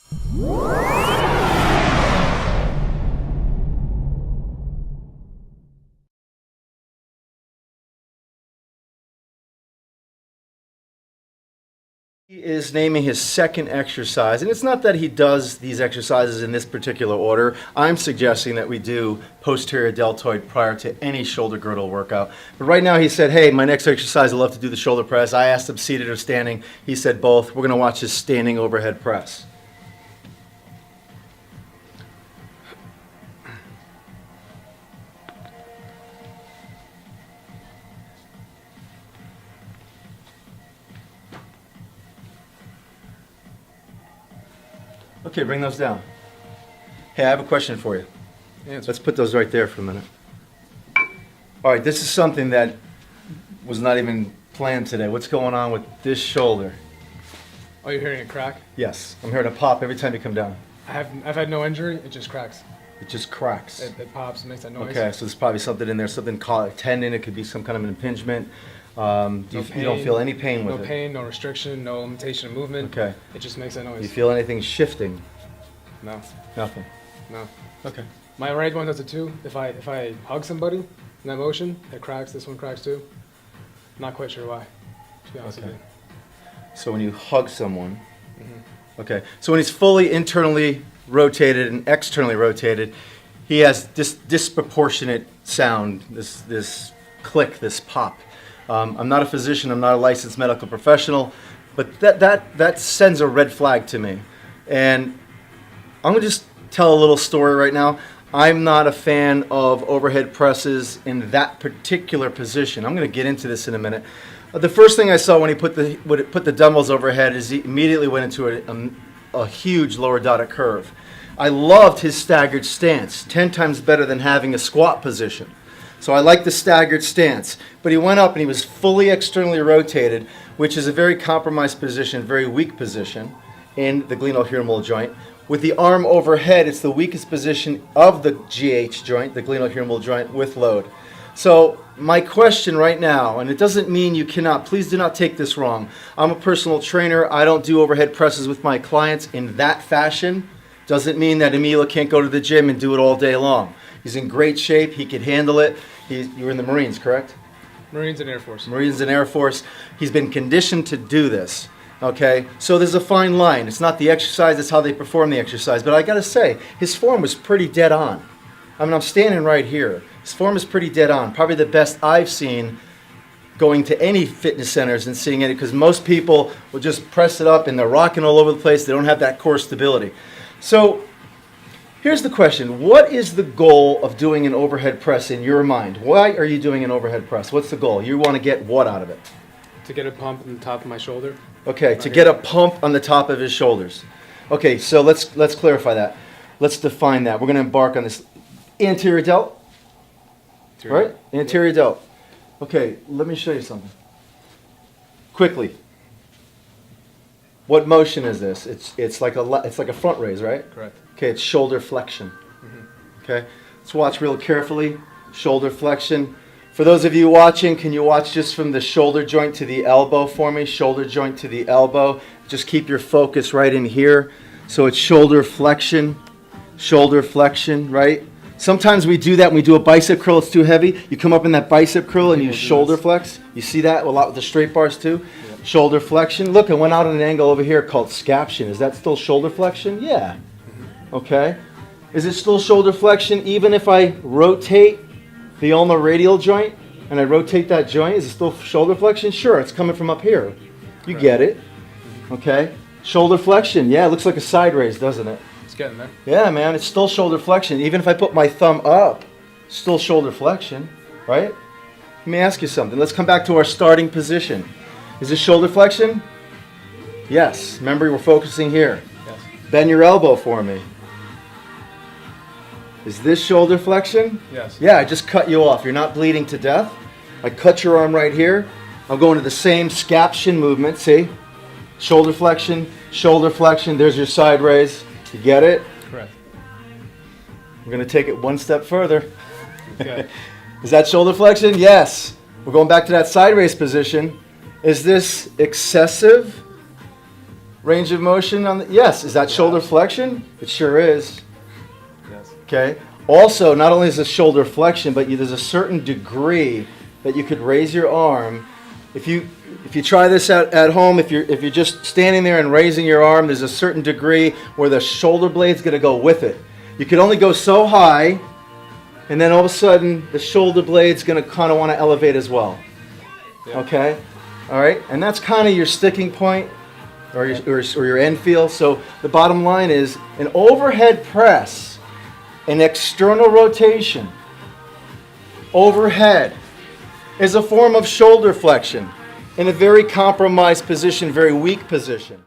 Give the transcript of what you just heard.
He is naming his second exercise, and it's not that he does these exercises in this particular order. I'm suggesting that we do posterior deltoid prior to any shoulder girdle workout. But right now he said, hey, my next exercise, I'd love to do the shoulder press. I asked him seated or standing. He said both. We're going to watch his standing overhead press. Okay, bring those down. Hey, I have a question for you. Let's put those right there for a minute. All right, this is something that was not even planned today. What's going on with this shoulder? Oh, you're hearing a crack? Yes, I'm hearing a pop every time you come down. I've had no injury. It just cracks. It just cracks. It pops and makes that noise. Okay, so there's probably something in there, something called a tendon. It could be some kind of an impingement. You don't feel any pain with it? No pain, no restriction, no limitation of movement. Okay. It just makes that noise. Do you feel anything shifting? No. Nothing. No. Okay. My right one does it too. If I hug somebody in that motion, it cracks. This one cracks too. Not quite sure why, to be honest with you. So when you hug someone, okay. So when he's fully internally rotated and externally rotated, he has this disproportionate sound, this click, this pop. I'm not a physician, I'm not a licensed medical professional, but that sends a red flag to me. And I'm going to just tell a little story right now. I'm not a fan of overhead presses in that particular position. I'm going to get into this in a minute. The first thing I saw when he put the dumbbells overhead is he immediately went into a huge lower dotted curve. I loved his staggered stance, 10 times better than having a squat position. So I like the staggered stance. But he went up and he was fully externally rotated, which is a very compromised position, very weak position in the glenohumeral joint. With the arm overhead, it's the weakest position of the GH joint, the glenohumeral joint, with load. So my question right now, and it doesn't mean you cannot, please do not take this wrong. I'm a personal trainer. I don't do overhead presses with my clients in that fashion. Doesn't mean that Emilio can't go to the gym and do it all day long. He's in great shape. He could handle it. You were in the Marines, correct? Marines and Air Force. Marines and Air Force. He's been conditioned to do this. Okay, so there's a fine line. It's not the exercise, it's how they perform the exercise. But I gotta say, his form was pretty dead on. I mean, I'm standing right here. His form is pretty dead on. Probably the best I've seen going to any fitness centers and seeing it, because most people will just press it up and they're rocking all over the place. They don't have that core stability. So here's the question. What is the goal of doing an overhead press in your mind? Why are you doing an overhead press? What's the goal? You want to get what out of it? To get a pump on the top of my shoulder. Okay, to get a pump on the top of his shoulders. Okay, so let's clarify that. Let's define that. We're going to embark on this anterior delt. Right? Anterior delt. Okay, let me show you something. Quickly. What motion is this? It's like a front raise, right? Correct. Okay, it's shoulder flexion. Okay, let's watch real carefully. Shoulder flexion. For those of you watching, can you watch just from the shoulder joint to the elbow for me? Shoulder joint to the elbow. Just keep your focus right in here. So it's shoulder flexion, right? Sometimes we do that when we do a bicep curl, it's too heavy. You come up in that bicep curl and you shoulder flex. You see that a lot with the straight bars too? Yep. Shoulder flexion. Look, I went out on an angle over here called scaption. Is that still shoulder flexion? Yeah. Okay. Is it still shoulder flexion even if I rotate the ulnar radial joint and I rotate that joint? Is it still shoulder flexion? Sure, it's coming from up here. You get it. Okay. Shoulder flexion. Yeah, it looks like a side raise, doesn't it? It's getting there. Yeah, man, it's still shoulder flexion. Even if I put my thumb up, still shoulder flexion, right? Let me ask you something. Let's come back to our starting position. Is this shoulder flexion? Yes. Remember, we're focusing here. Yes. Bend your elbow for me. Is this shoulder flexion? Yes. Yeah, I just cut you off. You're not bleeding to death. I cut your arm right here. I'm going to the same scaption movement, see? Shoulder flexion, there's your side raise. You get it? Correct. We're going to take it one step further. Okay. Is that shoulder flexion? Yes. We're going back to that side raise position. Is this excessive Range of motion on the, yes. Is that shoulder flexion? It sure is. Yes. Okay. Also, not only is it shoulder flexion, but there's a certain degree that you could raise your arm. If you try this out at home, if you're just standing there and raising your arm, there's a certain degree where the shoulder blade's going to go with it. You can only go so high, and then all of a sudden the shoulder blade's going to kind of want to elevate as well. Yeah. Okay? All right? And that's kind of your sticking point or your end feel. So the bottom line is an overhead press, an external rotation, overhead, is a form of shoulder flexion in a very compromised position, very weak position.